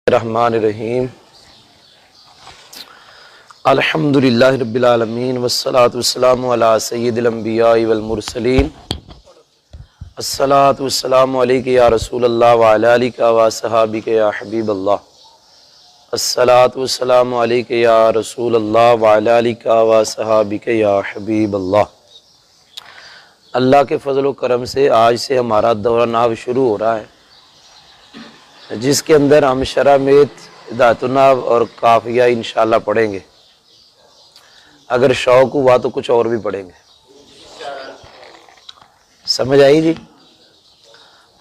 الرحمن الرحیم الحمدللہ رب العالمین والصلاة والسلام علی سید الانبیاء والمرسلین الصلاة والسلام علیک یا رسول اللہ وعلی آلک وصحابک یا حبیب اللہ الصلاة والسلام علیک یا رسول اللہ وعلی آلک وصحابک یا حبیب اللہ۔ اللہ کے فضل و کرم سے آج سے ہمارا دورہ نحو شروع ہو رہا ہے، جس کے اندر ہم شرح-میت، ہدایت النحو اور قافیہ انشاءاللہ پڑھیں گے۔ اگر شوق ہوا تو کچھ اور بھی پڑھیں گے، سمجھ آئی جی؟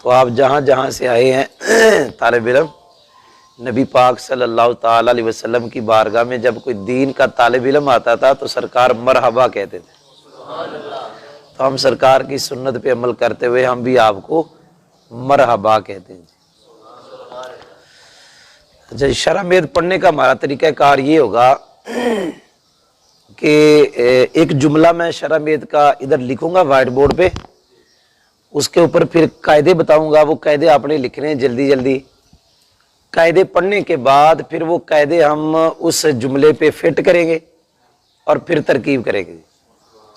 تو آپ جہاں جہاں سے آئے ہیں طالب علم، نبی پاک صلی اللہ تعالی علیہ وسلم کی بارگاہ میں جب کوئی دین کا طالب علم آتا تھا تو سرکار مرحبا کہتے تھے۔ تو ہم سرکار کی سنت پہ عمل کرتے ہوئے ہم بھی آپ کو مرحبا کہتے ہیں۔ اچھا، شرح-میت پڑھنے کا ہمارا طریقہ کار یہ ہوگا کہ ایک جملہ میں شرح-میت کا ادھر لکھوں گا وائٹ بورڈ پہ، اس کے اوپر پھر قاعدے بتاؤں گا، وہ قاعدے آپ نے لکھنے ہیں جلدی جلدی۔ قاعدے پڑھنے کے بعد پھر وہ قاعدے ہم اس جملے پہ فٹ کریں گے اور پھر ترکیب کریں گے۔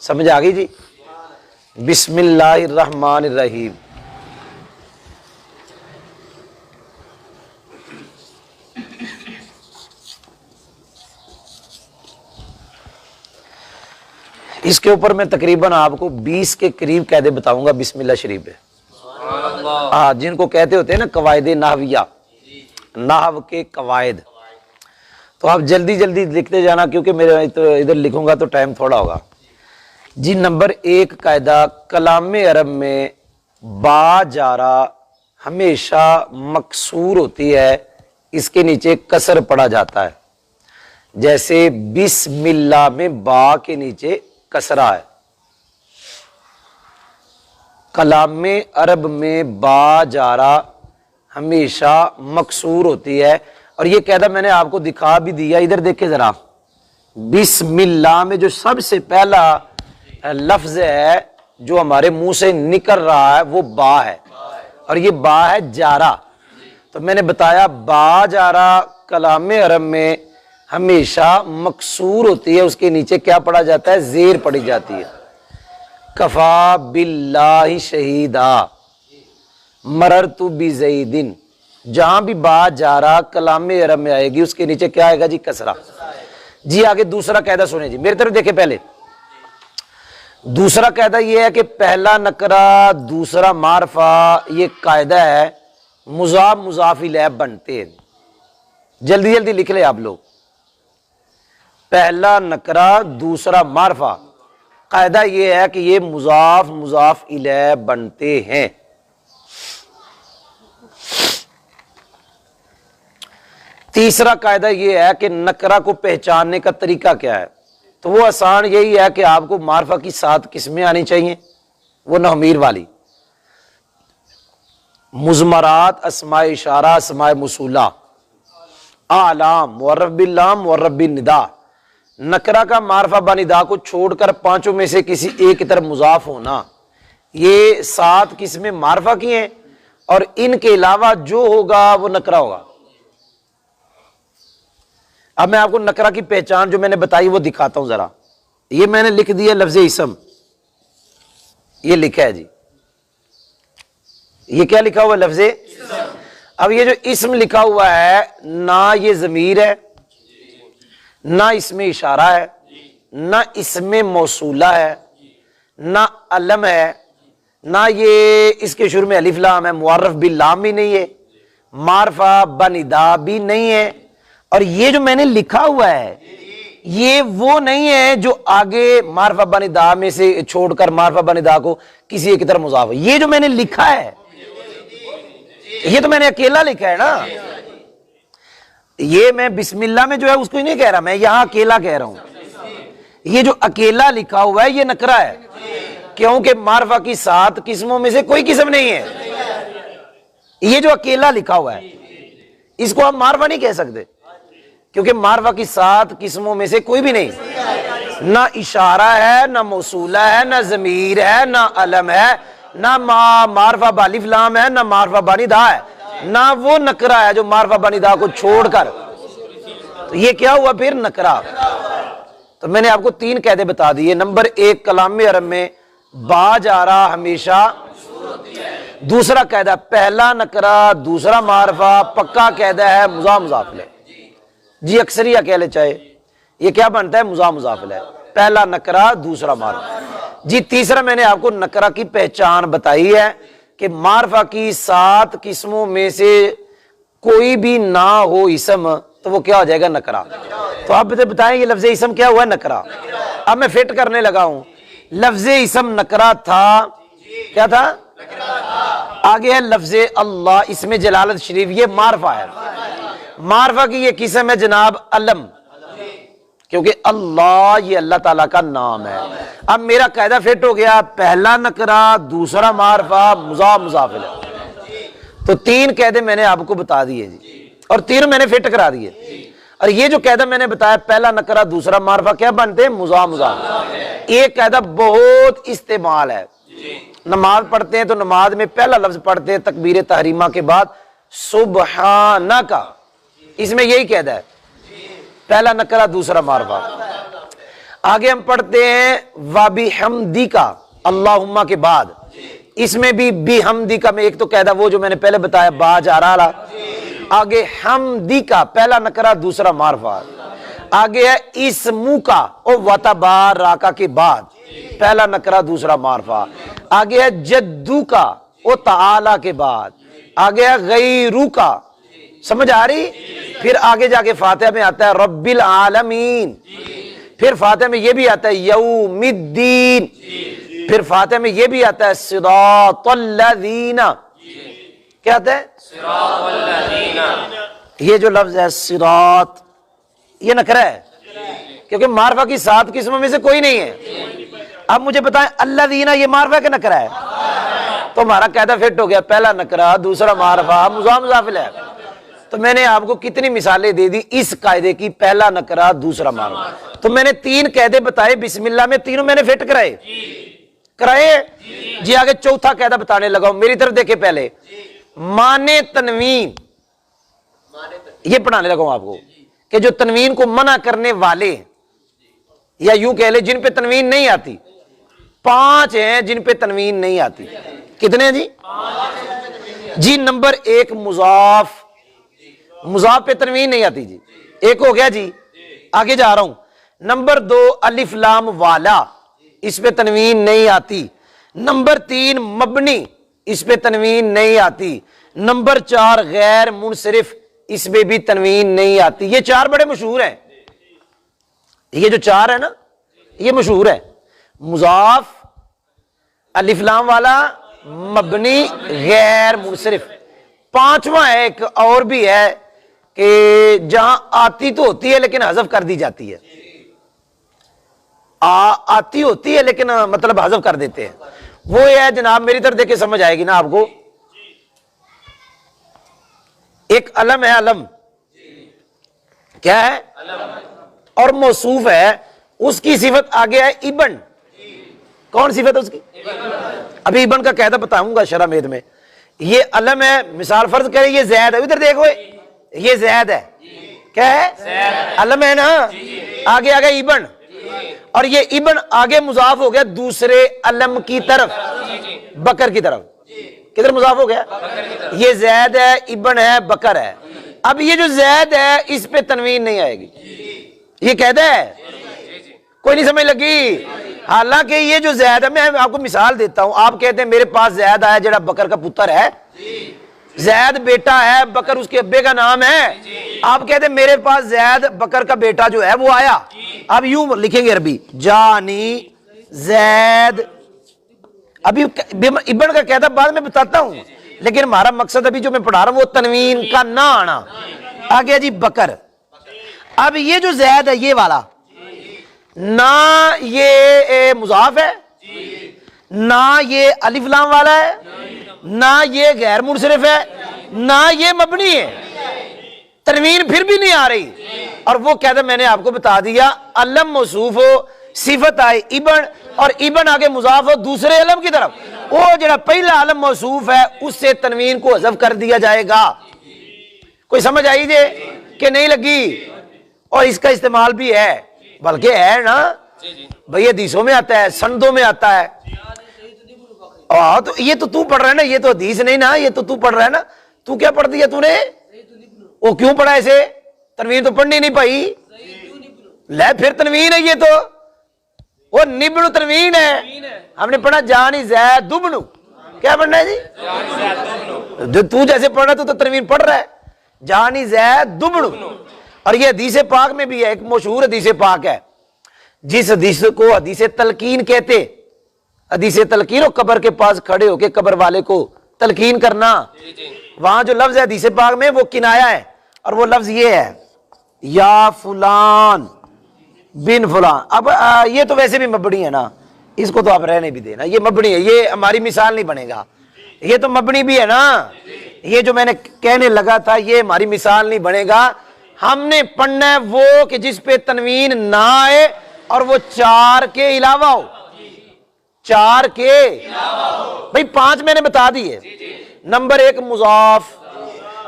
سمجھ آ گئی جی؟ بسم اللہ الرحمن الرحیم۔ اس کے اوپر میں تقریباً آپ کو 20 کے قریب قاعدے بتاؤں گا بسم اللہ شریف پہ، جن کو کہتے ہوتے ہیں نا قواعد نحویہ، نحو کے قواعد۔ تو آپ جلدی جلدی لکھتے جانا، کیونکہ میرے ادھر لکھوں گا تو ٹائم تھوڑا ہوگا جی۔ نمبر 1 قاعدہ، کلام عرب میں با جارہ ہمیشہ مکسور ہوتی ہے، اس کے نیچے کسر پڑا جاتا ہے۔ جیسے بسم اللہ میں با کے نیچے کسرہ ہے۔ کلام عرب میں با جارہ ہمیشہ مکسور ہوتی ہے، اور یہ قاعدہ میں نے آپ کو دکھا بھی دیا، ادھر دیکھیں ذرا۔ بسم اللہ میں جو سب سے پہلا لفظ ہے جو ہمارے منہ سے نکل رہا ہے وہ با ہے، اور یہ با ہے جارہ۔ تو میں نے بتایا با جارہ کلام عرب میں ہمیشہ مکسور ہوتی ہے، اس کے نیچے کیا پڑا جاتا ہے؟ زیر پڑی جاتی ہے۔ کفا باللہ شہیدا مررت بزید، جہاں بھی با جارہ کلام عرب میں آئے گی اس کے نیچے کیا آئے گا جی؟ کسرہ۔ جی آگے دوسرا قاعدہ سنیں جی، میری طرف دیکھیں پہلے۔ دوسرا قاعدہ یہ ہے کہ پہلا نکرہ دوسرا معرفہ، یہ قاعدہ ہے مضاف مضاف الیہ بنتے ہیں۔ جلدی جلدی لکھ لیں آپ لوگ۔ پہلا نکرہ دوسرا معرفہ، قاعدہ یہ ہے کہ یہ مضاف مضاف الیہ بنتے ہیں۔ تیسرا قاعدہ یہ ہے کہ نکرہ کو پہچاننے کا طریقہ کیا ہے؟ تو وہ آسان یہی ہے کہ آپ کو معرفہ کی 7 قسمیں آنی چاہیے، وہ نحمیر والی: مضمرات، اسماء اشارہ، اسماء موصولہ، اعلام، معرف باللام، معرف بالندا۔ نکرہ کا معرفہ بندا کو چھوڑ کر پانچوں میں سے کسی ایک کی طرف مضاف ہونا، یہ 7 قسمیں معرفہ کی ہیں، اور ان کے علاوہ جو ہوگا وہ نکرہ ہوگا۔ اب میں آپ کو نکرہ کی پہچان جو میں نے بتائی وہ دکھاتا ہوں ذرا۔ یہ میں نے لکھ دیا لفظ اسم، یہ لکھا ہے جی، یہ کیا لکھا ہوا ہے؟ لفظ اسم۔ اب یہ جو اسم لکھا ہوا ہے، نہ یہ ضمیر ہے، نہ اسم اشارہ ہے، نہ اسم موصولہ ہے، نہ علم ہے، نہ یہ اس کے شروع میں الف لام ہے، معرف باللام بھی نہیں ہے، معرفہ بندا بھی نہیں ہے، اور یہ جو میں نے لکھا ہوا ہے یہ وہ نہیں ہے جو آگے معرفہ بندا میں سے چھوڑ کر معرفہ بندا کو کسی ایک کی طرف مضاف ہے۔ یہ جو میں نے لکھا ہے یہ تو میں نے اکیلا لکھا ہے نا، یہ میں بسم اللہ میں جو ہے اس کو ہی نہیں کہہ رہا، میں یہاں اکیلا کہہ رہا ہوں۔ یہ جو اکیلا لکھا ہوا ہے یہ نکرہ ہے، کیونکہ معرفہ کی 7 قسموں میں سے کوئی قسم نہیں ہے۔ یہ جو اکیلا لکھا ہوا ہے اس کو ہم معرفہ نہیں کہہ سکتے، کیونکہ معرفہ کی 7 قسموں میں سے کوئی بھی نہیں، نہ اشارہ ہے، نہ موصولہ ہے، نہ ضمیر ہے، نہ علم ہے، نہ معرفہ بالف لام ہے، نہ معرفہ بندا ہے۔ نہ وہ نکرا ہے جو معرفہ بنیدا کو چھوڑ کر، تو یہ کیا ہوا پھر نکرا۔ تو میں نے آپ کو 3 قاعدے بتا دیے۔ نمبر 1 کلام عرب میں با جا رہا ہمیشہ، دوسرا قاعدہ پہلا نکرا دوسرا معرفہ، پکا قاعدہ ہے مضاف مضاف الیہ، جی اکثریہ کہہ لے چاہے، یہ کیا بنتا ہے مضاف مضاف الیہ، پہلا نکرا دوسرا معرفہ۔ جی تیسرا میں نے آپ کو نکرا کی پہچان بتائی ہے کہ معرفہ کی 7 قسموں میں سے کوئی بھی نہ ہو اسم تو وہ کیا ہو جائے گا نکرا۔ تو آپ بتائیں یہ لفظ اسم کیا ہوا ہے نکرا۔ اب میں فٹ کرنے لگا ہوں، لفظ اسم نکرا تھا، کیا تھا آگے ہے لفظ اللہ، اس میں جلالت شریف، یہ معرفہ ہے، معرفہ کی یہ قسم ہے جناب علم، کیونکہ اللہ یہ اللہ تعالیٰ کا نام ہے۔ اب میرا قاعدہ فٹ ہو گیا، پہلا نکرا دوسرا معرفہ مضاف مضاف الیہ۔ تو 3 قاعدے میں نے آپ کو بتا دیے جی، اور 3 میں نے فٹ کرا دیے۔ اور یہ جو قاعدہ میں نے بتایا پہلا نکرا دوسرا معرفہ کیا بنتے ہیں مضاف مضاف۔ ایک قاعدہ بہت استعمال ہے، نماز پڑھتے ہیں تو نماز میں پہلا لفظ پڑھتے ہیں تکبیر تحریمہ کے بعد سبحانک، اس میں یہی قاعدہ ہے، پہلا نکرا دوسرا معرفہ۔ آگے ہم پڑھتے ہیں وَبِحَمْدِکَ اللہم کے بعد، اس میں بھی بِحَمْدِکَ میں ایک تو قاعدہ وہ جو میں نے پہلے بتایا با جا رہا، آگے حمدِکَ پہلا نکرا دوسرا معرفہ، آگے ہے اسمُکَ او وَتَبَارَکَ کے بعد پہلا نکرا دوسرا معرفہ، آگے ہے جدُّکَ او تعالی کے بعد، آگے ہے غیرُکَ، سمجھ آ رہی؟ پھر آگے جا کے فاتحہ میں آتا ہے رب العالمین، پھر فاتحہ میں یہ بھی آتا ہے یوم الدین، پھر فاتحہ میں یہ بھی آتا ہے صراط الذین، کیا آتا ہے صراط الذین، یہ جو لفظ ہے صراط یہ نکرہ ہے کیونکہ معرفہ کی 7 قسموں میں سے کوئی نہیں ہے۔ اب مجھے بتائیں الذین یہ معرفہ کہ نکرہ ہے؟ تو ہمارا قاعدہ فٹ ہو گیا، پہلا نکرہ دوسرا معرفہ مضاف مضاف الیہ۔ تو میں نے آپ کو کتنی مثالیں دے دی اس قاعدے کی، پہلا نکرہ دوسرا معرفہ۔ تو میں نے 3 قاعدے بتائے بسم اللہ میں، تینوں میں نے فٹ کرائے جی۔ آگے چوتھا قاعدہ بتانے لگا ہوں، میری طرف دیکھیں پہلے، مانے تنوین، یہ پڑھانے لگا ہوں آپ کو کہ جو تنوین کو منع کرنے والے، یا یوں کہہ لے جن پہ تنوین نہیں آتی، 5 ہیں جن پہ تنوین نہیں آتی۔ کتنے ہیں جی؟ جی نمبر 1 مضاف، مضاف پہ تنوین نہیں آتی جی، ایک ہو گیا جی۔ آگے جا رہا ہوں، نمبر 2 الف لام والا، اس پہ تنوین نہیں آتی۔ نمبر 3 مبنی، اس پہ تنوین نہیں آتی۔ نمبر 4 غیر منصرف، اس میں بھی تنوین نہیں آتی۔ یہ 4 بڑے مشہور ہیں، یہ جو 4 ہے نا یہ مشہور ہے، مضاف، الف لام والا، مبنی، غیر منصرف۔ 5واں ہے ایک اور بھی ہے کہ جہاں آتی تو ہوتی ہے لیکن حذف کر دی جاتی ہے، آتی ہوتی ہے لیکن مطلب حذف کر دیتے ہیں، وہ یہ ہے جناب، میری طرف دیکھ کے سمجھ آئے گی نا آپ کو۔ ایک علم ہے، علم کیا ہے اور موصوف ہے، اس کی صفت آگے ہے ابن، کون صفت ہے اس کی؟ ابھی ابن کا قاعدہ بتاؤں گا شرح مید میں۔ یہ علم ہے، مثال فرض کریں یہ زید ہے، ادھر دیکھو یہ زید ہے، کیا ہے علم ہے نا، آگے آگے ابن، اور یہ ابن آگے مضاف ہو گیا دوسرے علم کی طرف، بکر کی طرف، کدھر مضاف ہو گیا؟ یہ زید ہے، ابن ہے، بکر ہے۔ اب یہ جو زید ہے اس پہ تنوین نہیں آئے گی، یہ کہتا ہے کوئی نہیں سمجھ لگی؟ حالانکہ یہ جو زید ہے، میں آپ کو مثال دیتا ہوں، آپ کہتے ہیں میرے پاس زید آیا جڑا بکر کا پتر ہے، زید بیٹا ہے، بکر اس کے ابے کا نام ہے، آپ کہتے ہیں میرے پاس زید بکر کا بیٹا جو ہے وہ آیا۔ اب یوں لکھیں گے عربی، جانی زید، ابھی ابن کا قاعدہ بعد میں بتاتا ہوں، لیکن ہمارا مقصد ابھی جو میں پڑھا رہا ہوں وہ تنوین کا نہ آنا۔ آگے جی بکر، اب یہ جو زید ہے یہ والا، نہ یہ مضاف ہے، نہ یہ الف لام والا ہے، نہ یہ غیر منصرف ہے، نہ یہ مبنی ہے، تنوین پھر بھی نہیں آ رہی۔ اور وہ قاعدہ میں نے آپ کو بتا دیا، علم موصوف ہو، صفت آئے ابن، اور ابن آگے مضاف ہو دوسرے علم کی طرف، وہ جڑا پہلا علم موصوف ہے اس سے تنوین کو حذف کر دیا جائے گا. کوئی سمجھ آئی جے کہ نہیں لگی؟ اور اس کا استعمال بھی ہے، بلکہ ہے نا بھئی حدیثوں میں آتا ہے، سندوں میں آتا ہے. تو یہ تو پڑھ رہا ہے نا، یہ تو حدیث نہیں نا، یہ تو پڑھ رہا ہے نا. تو کیا پڑھ دیا تو نے؟ وہ کیوں پڑھا ایسے؟ تنوین تو پڑھنی نہیں پائی. لے پھر تنوین ہے یہ تو، وہ نبن تنوین ہے. ہم نے پڑھا جانی زید دبنو، کیا پڑھنا ہے جی؟ جو تو جیسے پڑھ رہا تو تنوین پڑھ رہا ہے. جانی زید دبنو. اور یہ حدیث پاک میں بھی ہے، ایک مشہور حدیث پاک ہے جس حدیث کو حدیث تلقین کہتے. حدیث تلقین ہو، قبر کے پاس کھڑے ہو کے قبر والے کو تلقین کرنا. وہاں جو لفظ ہے حدیث پاک میں وہ کنایا ہے، اور وہ لفظ یہ ہے یا فلان بن فلان. اب یہ تو ویسے بھی مبنی ہے نا، اس کو تو آپ رہنے بھی دینا، یہ مبنی ہے، یہ ہماری مثال نہیں بنے گا. یہ تو مبنی بھی ہے نا، یہ جو میں نے کہنے لگا تھا یہ ہماری مثال نہیں بنے گا. ہم نے پڑھنا ہے وہ کہ جس پہ تنوین نہ آئے اور وہ 4 کے علاوہ ہو. 4 کے بھئی 5 میں نے بتا دیے. نمبر 1 مضاف،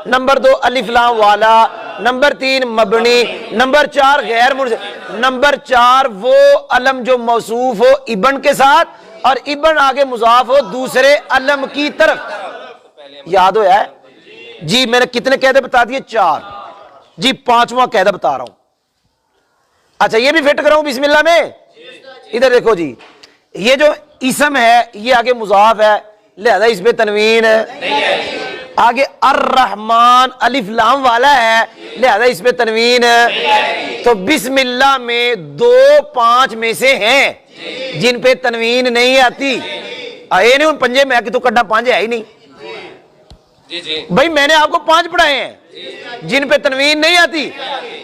نمبر 2 الف لام والا، نمبر 3 مبنی، نمبر 4 غیر منصرف، نمبر 4 وہ علم جو موصوف ہو ابن کے ساتھ اور ابن آگے مضاف ہو دوسرے علم کی طرف. یاد ہو ہے جی؟ میں نے کتنے قاعدے بتا دیے؟ 4. جی 5واں قاعدہ بتا رہا ہوں. اچھا یہ بھی فٹ کراؤں بسم اللہ میں؟ ادھر دیکھو جی، یہ جو اسم ہے یہ آگے مضاف ہے لہذا اس پہ تنوین ہے. آگے الرحمن الف لام والا ہے لہذا اس پہ تنوین ہے. تو بسم اللہ میں 2 5 میں سے ہیں جن پہ تنوین نہیں آتی. آئے نہیں ان پنجے میں کہ تو کڈا 5 ہے ہی نہیں. بھائی میں نے آپ کو 5 پڑھائے ہیں جن پہ تنوین نہیں آتی.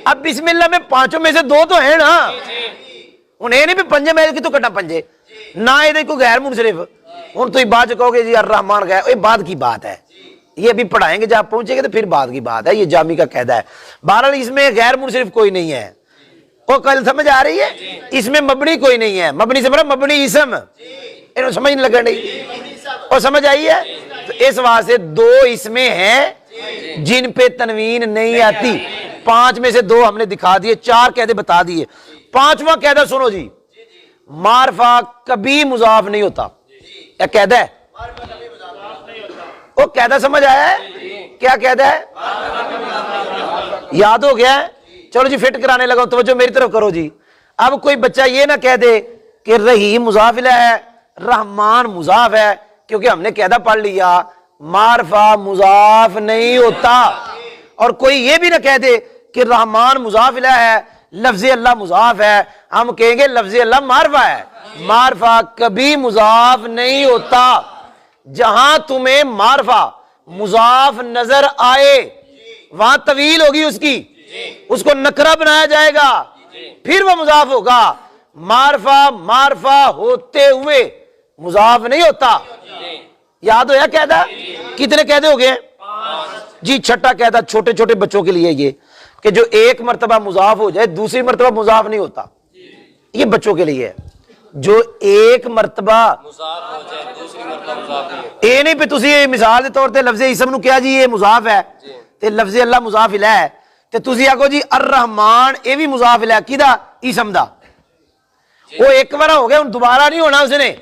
اب بسم اللہ میں 5 میں سے 2 تو ہیں نا، انہیں نہیں بھی پنجے میں کہ تو کٹا پنجے نہ یہ کوئی غیر منصرف. ان تو بات کہو گے جی الرحمن غیر، یہ بعد کی بات ہے، یہ ابھی پڑھائیں گے جب آپ پہنچے گے تو پھر بعد کی بات ہے. یہ جامی کا قاعدہ ہے. بہرحال اس میں غیر منصرف کوئی نہیں ہے. وہ کل سمجھ آ رہی ہے؟ اس میں مبنی کوئی نہیں ہے. مبنی سے مراد مبنی اسم، انہوں سمجھ نہیں لگا نہیں. اور سمجھ آئی ہے؟ تو اس واسطے 2 اس میں ہیں جن پہ تنوین نہیں آتی. 5 میں سے 2 ہم نے دکھا دیے، 4 قاعدے بتا دیے. 5واں قاعدہ سنو جی، معرفہ کبھی مضاف نہیں ہوتا. کیا قاعدہ ہے؟ وہ قاعدہ سمجھ آیا ہے؟ کیا قاعدہ ہے؟ یاد ہو گیا ہے؟ چلو جی فٹ کرانے لگا، توجہ میری طرف کرو جی. اب کوئی بچہ یہ نہ کہہ دے کہ رحیم مضاف الیہ ہے، رحمان مضاف ہے، کیونکہ ہم نے قاعدہ پڑھ لیا معرفہ مضاف نہیں ہوتا. اور کوئی یہ بھی نہ کہہ دے کہ رحمان مضاف الیہ ہے، لفظ اللہ مضاف ہے، ہم کہیں گے لفظ اللہ معرفہ ہے. معرفہ کبھی مضاف نہیں ہوتا. جہاں تمہیں معرفہ مضاف نظر آئے وہاں طویل ہوگی اس کی، اس کو نکرہ بنایا جائے گا پھر وہ مضاف ہوگا. معرفہ ہوتے ہوئے مضاف نہیں ہوتا. یاد ہو یا قاعدہ؟ کتنے قاعدے ہو گئے جی؟ 6واں قاعدہ چھوٹے چھوٹے بچوں کے لیے یہ کہ جو ایک مرتبہ مضاف ہو جائے دوسری مرتبہ مضاف نہیں ہوتا. یہ بچوں کے لیے ہے. جو ایک مرتبہ اے نہیں پہ تسی مثال دے طور تے لفظ اسم نو کیا جی یہ مضاف ہے تے لفظ اللہ مضاف الیہ ہے تے تسی آکھو جی الرحمن اے بھی مضاف الیہ کیدا؟ اسم دا. وہ ایک بار ہو گیا، دوبارہ نہیں ہونا اس نے.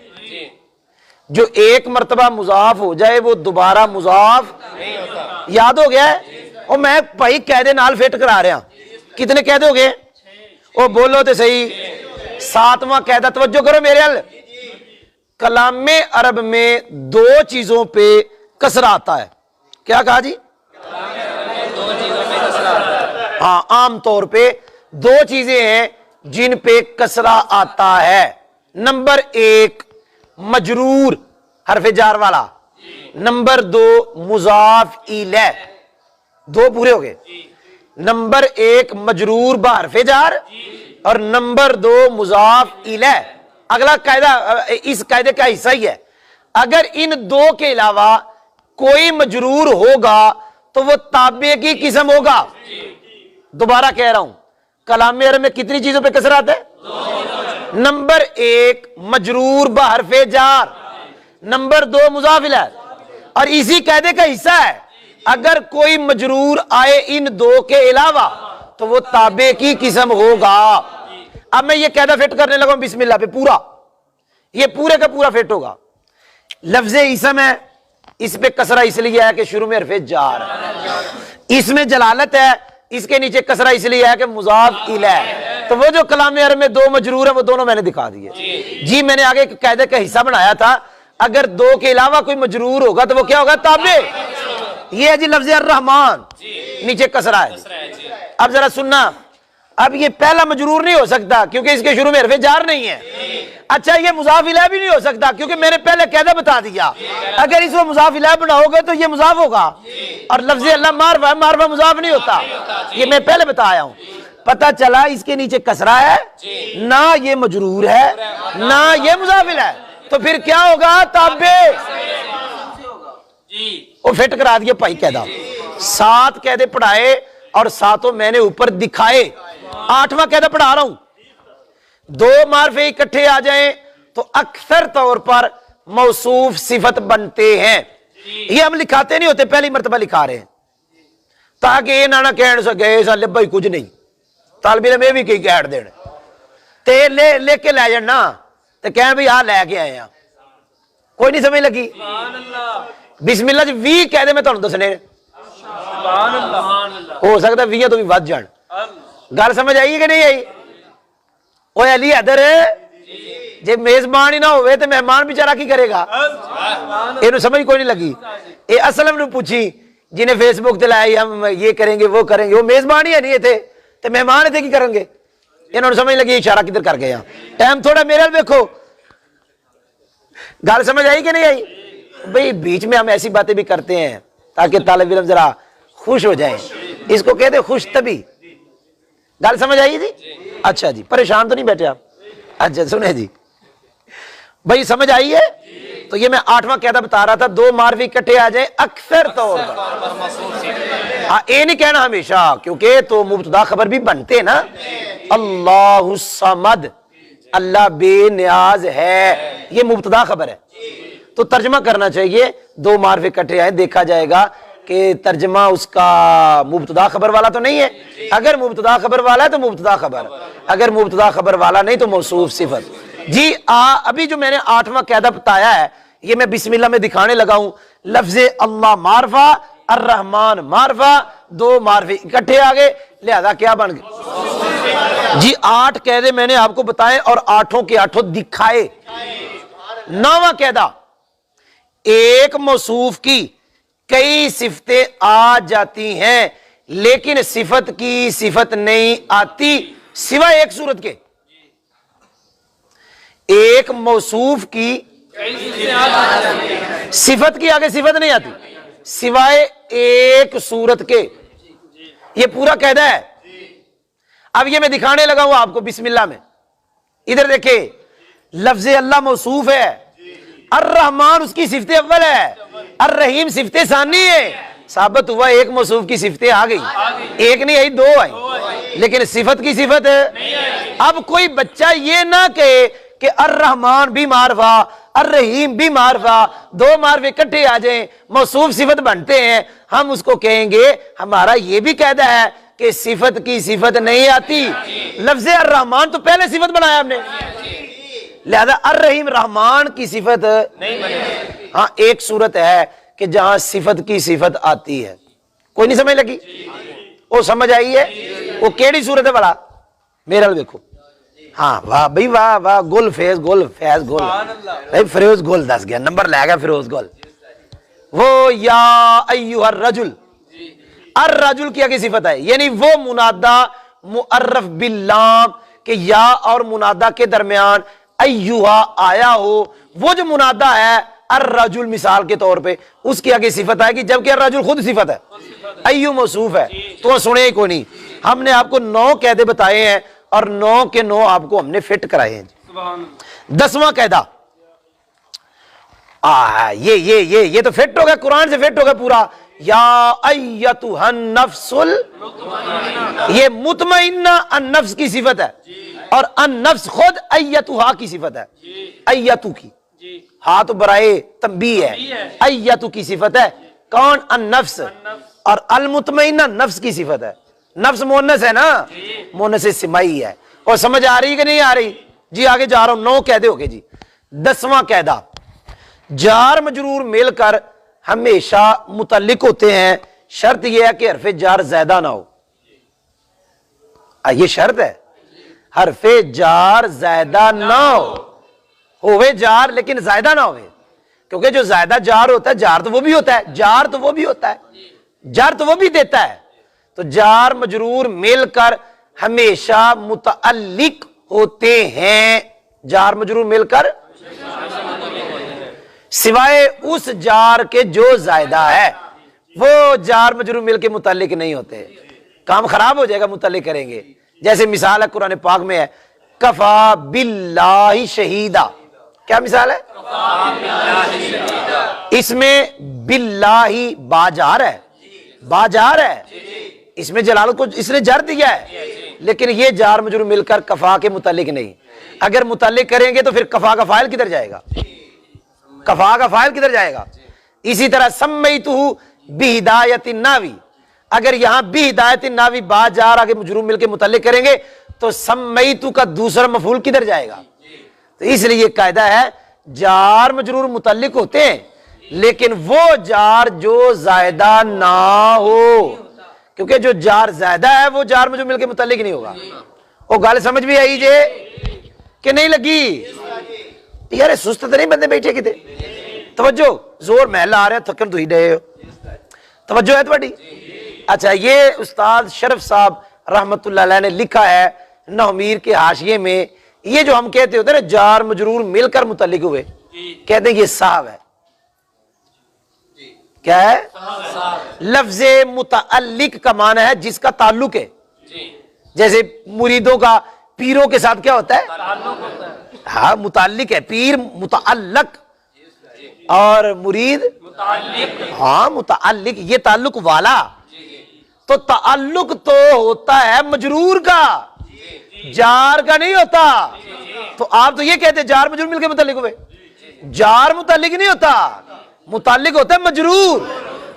جو ایک مرتبہ مضاف ہو جائے وہ دوبارہ مضاف نہیں ہوتا. یاد ہو گیا ہے؟ اور میں بھائی قاعدے نال فٹ کرا رہا. کتنے قاعدے ہو گئے؟ وہ بولو تے صحیح. 7واں قاعدہ توجہ کرو میرے حل. کلام عرب میں 2 چیزوں پہ کسر آتا ہے. کیا کہا جی؟ ہاں عام طور پہ 2 چیزیں ہیں جن پہ کسرہ آتا ہے. نمبر 1 مجرور حرف جار والا، نمبر 2 مضاف الیہ. 2 پورے ہو گئے. نمبر 1 مجرور بحرف جار اور نمبر 2 مضاف الیہ. اگلا قاعدہ اس قاعدے کا حصہ ہی ہے. اگر ان 2 کے علاوہ کوئی مجرور ہوگا تو وہ تابع کی قسم ہوگا. دوبارہ کہہ رہا ہوں، کلام عرب میں کتنی چیزوں پہ کسر آتا ہے؟ نمبر 1 مجرور بحرف جار، نمبر 2 مضاف الیہ، اور اسی قاعدے کا حصہ ہے اگر کوئی مجرور آئے ان دو کے علاوہ تو وہ تابع کی قسم ہوگا۔ اب میں یہ قاعدہ فٹ کرنے لگا ہوں بسم اللہ پہ، پورا یہ پورے کا پورا فٹ ہوگا۔ لفظ اسم ہے، اس پہ کسرہ اس لیے ہے کہ شروع میں حرف جار، اس میں جلالت ہے، اس کے نیچے کسرہ اس لیے ہے کہ مضاف الیہ۔ تو وہ جو کلام عرب میں 2 مجرور ہیں وہ دونوں میں نے دکھا دیے جی۔ میں نے آگے ایک قاعدے کا حصہ بنایا تھا، اگر 2 کے علاوہ کوئی مجرور ہوگا تو وہ کیا ہوگا؟ تابع۔ یہ ہے جی لفظ الرحمن، نیچے کسرہ ہے۔ اب ذرا سننا، اب یہ پہلا مجرور نہیں ہو سکتا کیونکہ اس کے شروع میں حرف جار نہیں ہے۔ اچھا یہ مضاف الیہ بھی نہیں ہو سکتا کیونکہ میں نے پہلے قاعدہ بتا دیا، اگر اس کو مضاف الیہ بناؤ گے تو یہ مضاف ہوگا، اور لفظ اللہ معرفہ ہے، معرفہ مضاف نہیں ہوتا، یہ میں پہلے بتایا ہوں۔ پتہ چلا اس کے نیچے کسرہ ہے، نہ یہ مجرور ہے نہ یہ مضاف الیہ، تو پھر کیا ہوگا؟ تابع۔ وہ فٹ کرا دیے بھائی قاعدہ، 7 قاعدے پڑھائے اور 7 میں نے اوپر دکھائے۔ 8واں قاعدہ پڑھا رہا ہوں، 2 معرفے اکٹھے آ جائیں تو اکثر طور پر موصوف صفت بنتے ہیں۔ یہ ہم لکھاتے نہیں ہوتے، پہلی مرتبہ لکھا رہے ہیں تاکہ یہ نہ کہنے سے گئے سا لے بھائی کچھ نہیں، طالب علم یہ بھی کہیں کہہ دین تے لے کے لے جانا تے کہیں بھائی آ لے کے آئے ہیں، کوئی نہیں سمجھ لگی؟ بسم اللہ جی 20 قاعدے میں تمہیں دسنے، ہو سکتا ہے 20 تو بھی ود جان۔ گل سمجھ آئی کہ نہیں آئی؟ اوے علی ادھر جے میزبان ہی نہ ہوئے تو مہمان بیچارہ کی کرے گا؟ یہ سمجھ کوئی نہیں لگی۔ یہ اسلم نے پوچھی جنہیں فیس بک چلائی ہم یہ کریں گے وہ کریں گے، وہ میزبان ہی نہیں تھے تو مہمان تھے کی کریں گے؟ انہوں نے سمجھ لگی اشارہ کدھر کر گیا۔ ٹائم تھوڑا میرے دیکھو، گل سمجھ آئی کہ نہیں آئی؟ بھئی بیچ میں ہم ایسی باتیں بھی کرتے ہیں تاکہ طالب علم ذرا خوش ہو جائیں، اس کو کہتے خوش طبی۔ گل سمجھ آئی جی؟ اچھا جی، پریشان تو نہیں بیٹھے آپ؟ اچھا سنیں جی، بھئی سمجھ آئی ہے؟ تو یہ میں 8واں قاعدہ بتا رہا تھا، 2 معرفی اکٹھے آ جائیں اکثر طور پر، یہ نہیں کہنا ہمیشہ کیونکہ تو مبتدا خبر بھی بنتے نا۔ اللہ الصمد، اللہ بے نیاز ہے، یہ مبتدا خبر ہے، تو ترجمہ کرنا چاہیے 2 معرفی اکٹھے آئیں، دیکھا جائے گا کہ ترجمہ اس کا مبتدا خبر والا تو نہیں ہے، اگر مبتدا خبر والا ہے تو مبتدا خبر، اگر مبتدا خبر والا نہیں تو موصوف صفت جی۔ ابھی جو میں نے 8واں قاعدہ بتایا ہے یہ میں بسم اللہ میں دکھانے لگا ہوں، لفظ اللہ معرفہ، الرحمن معرفہ، 2 معرفی اکٹھے آگے، لہذا کیا بن گئے جی؟ 8 قاعدے میں نے آپ کو بتائے اور 8 کے 8 دکھائے۔ 9واں قاعدہ، ایک موصوف کی کئی صفتیں آ جاتی ہیں لیکن صفت کی صفت نہیں آتی سوائے ایک صورت کے۔ ایک موصوف کی صفت کی آگے صفت نہیں آتی سوائے ایک صورت کے، یہ پورا قاعدہ ہے۔ اب یہ میں دکھانے لگا ہوں آپ کو بسم اللہ میں، ادھر دیکھیں، لفظ اللہ موصوف ہے، الرحمن اس کی صفت اول ہے، الرحیم صفت ثانی ہے، ثابت ہوا ایک موصوف کی صفتیں آ گئی، ایک نہیں آئی 2 آئی، لیکن صفت کی صفت ہے۔ اب کوئی بچہ یہ نہ کہے کہ الرحمن بھی معرفہ الرحیم بھی معرفہ، 2 معرفے اکٹھے آ جائیں موصوف صفت بنتے ہیں، ہم اس کو کہیں گے ہمارا یہ بھی قاعدہ ہے کہ صفت کی صفت نہیں آتی۔ لفظ الرحمن تو پہلے صفت بنایا ہم نے، لہذا الرحیم رحمان کی صفت نہیں بنے۔ ہاں ایک صورت ہے کہ جہاں صفت کی صفت آتی ہے، کوئی نہیں سمجھ لگی؟ وہ سمجھ آئی ہے؟ وہ کیڑی صورت ہے بڑا میرا دیکھو؟ ہاں واہ بھائی واہ واہ، گل فیض گل فیض گل بھائی، فیروز گل 10 گیا نمبر لے گیا فیروز گل۔ وہ یا ایھا الرجل، الرجل کی آگے صفت ہے، یعنی وہ منادہ معرف باللام کہ یا اور منادہ کے درمیان ایھا آیا ہو، وہ جو منادہ ہے الرجل مثال کے طور پہ اس کی آگے صفت آئے گی، جبکہ الرجل خود صفت ہے، ایھا موصوف ہے، تو سنے ہی کوئی نہیں۔ ہم نے آپ کو 9 قاعدے بتائے ہیں اور 9 کے 9 آپ کو ہم نے فٹ کرائے ہیں۔ 10واں قاعدہ، یہ تو فٹ ہو گیا، قرآن سے فٹ ہو گیا پورا، یا ایتھا النفس یہ مطمئنہ النفس کی صفت ہے، اور النفس خود ایتھا کی صفت ہے، ایتھو کی ہاں تو برائے تنبیہ ہے، ایتو کی صفت ہے، کون؟ النفس، اور المطمئنہ نفس کی صفت ہے، نفس مونس ہے نا، مونس سمائی ہے، اور سمجھ آ رہی کہ نہیں آ رہی؟ جی آگے جا رہا ہوں، 9 قاعدے ہو گئے جی۔ 10واں قاعدہ، جار مجرور مل کر ہمیشہ متعلق ہوتے ہیں، شرط یہ ہے کہ حرف جار زیادہ نہ ہو، یہ شرط ہے، حرف جار زیادہ نہ ہوئے جار لیکن زیادہ نہ ہوئے، کیونکہ جو زیادہ جار ہوتا ہے، جار تو وہ بھی ہوتا ہے، جار تو وہ بھی ہوتا ہے، جار تو وہ بھی دیتا ہے، تو جار مجرور مل کر ہمیشہ متعلق ہوتے ہیں، جار مجرور مل کر سوائے اس جار کے جو زائدہ ہے، وہ جار مجرور مل کے متعلق نہیں ہوتے، کام خراب ہو جائے گا متعلق کریں گے۔ جیسے مثال ہے قرآن پاک میں ہے، کفا باللہ شہیدہ، کیا مثال ہے؟ اس میں باللہ با جار ہے، با جار ہے، اس میں جلالت کو اس نے جر دیا ہے، لیکن یہ جار مجرور مل کر کفا کے متعلق نہیں، اگر متعلق کریں گے تو پھر کفا کا فاعل کدھر جائے گا؟ کفا کا فاعل کدھر جائے گا؟ اسی طرح سمیتہ بہدایت الناوی، اگر یہاں بہدایت الناوی با جار آگے مجرور مل کے متعلق کریں گے تو سمیتہ کا دوسرا مفعول کدھر جائے گا؟ تو اس لیے یہ قاعدہ ہے، جار مجرور متعلق ہوتے ہیں لیکن وہ جار جو زائدہ نہ ہو، کیونکہ جو جار زائدہ ہے وہ جار مجرور مل کے متعلق نہیں ہوگا۔ وہ گل سمجھ بھی آئی جے کہ نہیں لگی؟ یار سست تو نہیں بندے بیٹھے کتے؟ توجہ، زور محل آ رہا ہے، تھکن تو ہی ڈے ہو، توجہ ہے تھوڑی؟ اچھا، یہ استاد شرف صاحب رحمت اللہ علیہ نے لکھا ہے نحومیر کے حاشیے میں، یہ جو ہم کہتے ہوتے ہیں نا جار مجرور مل کر متعلق ہوئے، کہتے ہیں یہ صاحب ہے، کیا ہے؟ لفظ متعلق کا معنی ہے جس کا تعلق ہے، جیسے مریدوں کا پیروں کے ساتھ کیا ہوتا ہے؟ ہاں متعلق ہے، پیر متعلق اور مرید ہاں متعلق، یہ تعلق والا، تو تعلق تو ہوتا ہے مجرور کا، جار کا نہیں ہوتا، تو آپ تو یہ کہتے ہیں جار مجرور مل کے متعلق ہوئے، جار متعلق نہیں ہوتا، متعلق ہوتا ہے مجرور۔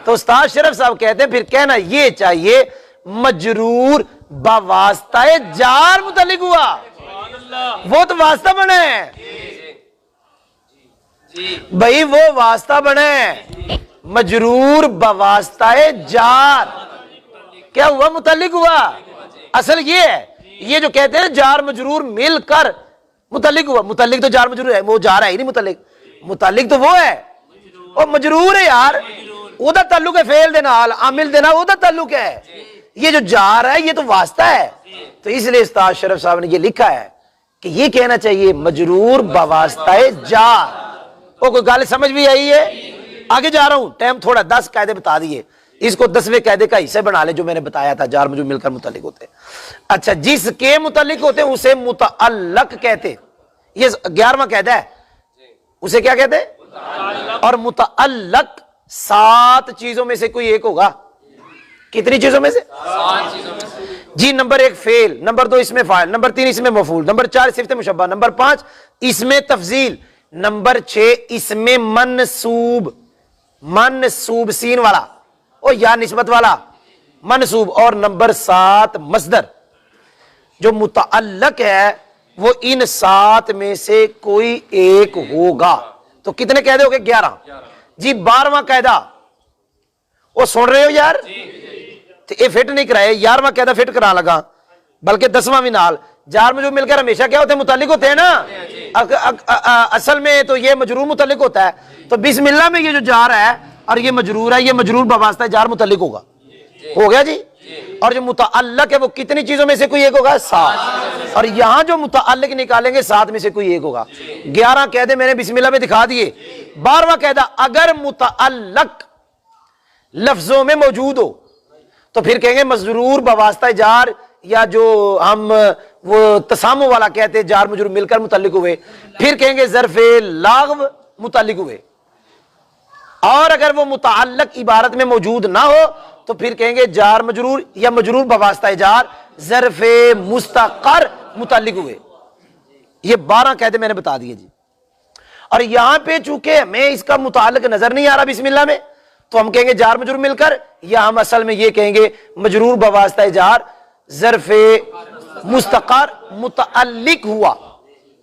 تو استاد شرف صاحب کہتے ہیں پھر کہنا یہ چاہیے مجرور بواسطہ جار متعلق ہوا، وہ تو واسطہ بنے بھائی، وہ واسطہ بنے، مجرور بواسطہ جار کیا ہوا؟ متعلق ہوا۔ اصل یہ ہے، یہ جو کہتے ہیں جار مجرور مل کر متعلق ہوا، متعلق تو جار مجرور ہے، وہ جار ہے ہی نہیں، متعلق تو وہ ہے، وہ مجرور ہے یار، وہ دا تعلق ہے فعل دے نال، عامل دے نال وہ دا تعلق ہے، یہ جو جار ہے یہ تو واسطہ ہے۔ تو اس لیے استاد شرف صاحب نے یہ لکھا ہے کہ یہ کہنا چاہیے مجرور بواسطہ جار۔ وہ کوئی گل سمجھ بھی آئی ہے؟ آگے جا رہا ہوں، ٹائم تھوڑا، 10 قاعدے بتا دیے، اس کو 10ویں قاعدے کا حصہ بنا لے جو میں نے بتایا تھا، جار مجرور مل کر متعلق ہوتے ہیں۔ اچھا، جس کے متعلق ہوتے ہیں اسے متعلق کہتے، یہ 11واں قاعدہ ہے، اسے کیا کہتے ہیں؟ اور متعلق 7 چیزوں میں سے کوئی ایک ہوگا، کتنی چیزوں میں سے؟ 7 چیزوں میں سے۔ جی، نمبر 1 فعل، نمبر 2 اس میں فاعل، نمبر 3 اس میں مفعول، نمبر 4 صفت مشبہ، نمبر 5 اس میں تفضیل، نمبر 6 اس میں منصوب، منصوب سین والا اور یا نسبت والا منصوب، اور نمبر 7 مصدر۔ جو متعلق ہے وہ ان 7 میں سے کوئی ایک ہوگا۔ تو کتنے قاعدے ہو گئے؟ 11۔ جی 12واں قاعدہ، وہ سن رہے ہو یار؟ تو یہ فٹ نہیں کرائے، 11واں قاعدہ فٹ کرا لگا، بلکہ 10واں بھی نال۔ جار مجرور مل کر ہمیشہ کیا ہوتے ہیں؟ متعلق ہوتے ہیں نا۔ اصل میں تو یہ مجرور متعلق ہوتا ہے، تو بسم اللہ میں یہ جو جار ہے اور یہ مجرور ہے، یہ مجرور بواسطہ جار متعلق ہوگا، ہو گیا جی۔ اور جو متعلق ہے وہ کتنی چیزوں میں سے کوئی ایک ہوگا؟ 7۔ اور یہاں جو متعلق نکالیں گے 7 میں سے کوئی ایک ہوگا۔ 11 قاعدے میں نے بسم اللہ میں دکھا دیے۔ 12واں قاعدہ، اگر متعلق لفظوں میں موجود ہو تو پھر کہیں گے مجرور بواسطہ جار، یا جو ہم وہ تسامو والا کہتے ہیں جار مجرور مل کر متعلق ہوئے، پھر کہیں گے ظرف لاغو متعلق ہوئے۔ اور اگر وہ متعلق عبارت میں موجود نہ ہو تو پھر کہیں گے جار مجرور یا مجرور بواسطہ جار ظرف مستقر متعلق ہوئے۔ یہ 12 قاعدے میں نے بتا دیے جی۔ اور یہاں پہ چونکہ ہمیں اس کا متعلق نظر نہیں آ رہا بسم اللہ میں، تو ہم کہیں گے جار مجرور مل کر، یا ہم اصل میں یہ کہیں گے مجرور بواسطہ جار ظرف مستقر متعلق ہوا۔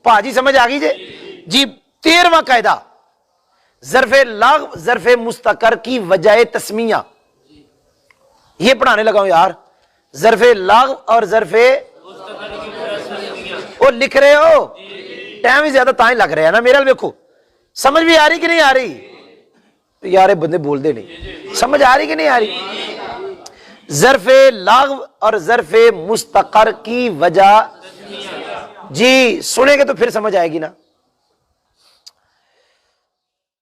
پاجی سمجھ آ گئی جی 13واں قاعدہ، ظرف لغو ظرف مستقر کی وجہ تسمیہ، یہ پڑھانے لگا ہوں یار۔ ظرف لغو اور ظرف وہ لکھ رہے ہو، ٹائم ہی زیادہ تائیں لگ رہے ہیں نا میرے دیکھو، سمجھ بھی آ رہی کہ نہیں آ رہی؟ یار بندے بول دے نہیں، سمجھ آ رہی کہ نہیں آ رہی؟ ظرف لغو اور ظرف مستقر کی وجہ، جی سنیں گے تو پھر سمجھ آئے گی نا۔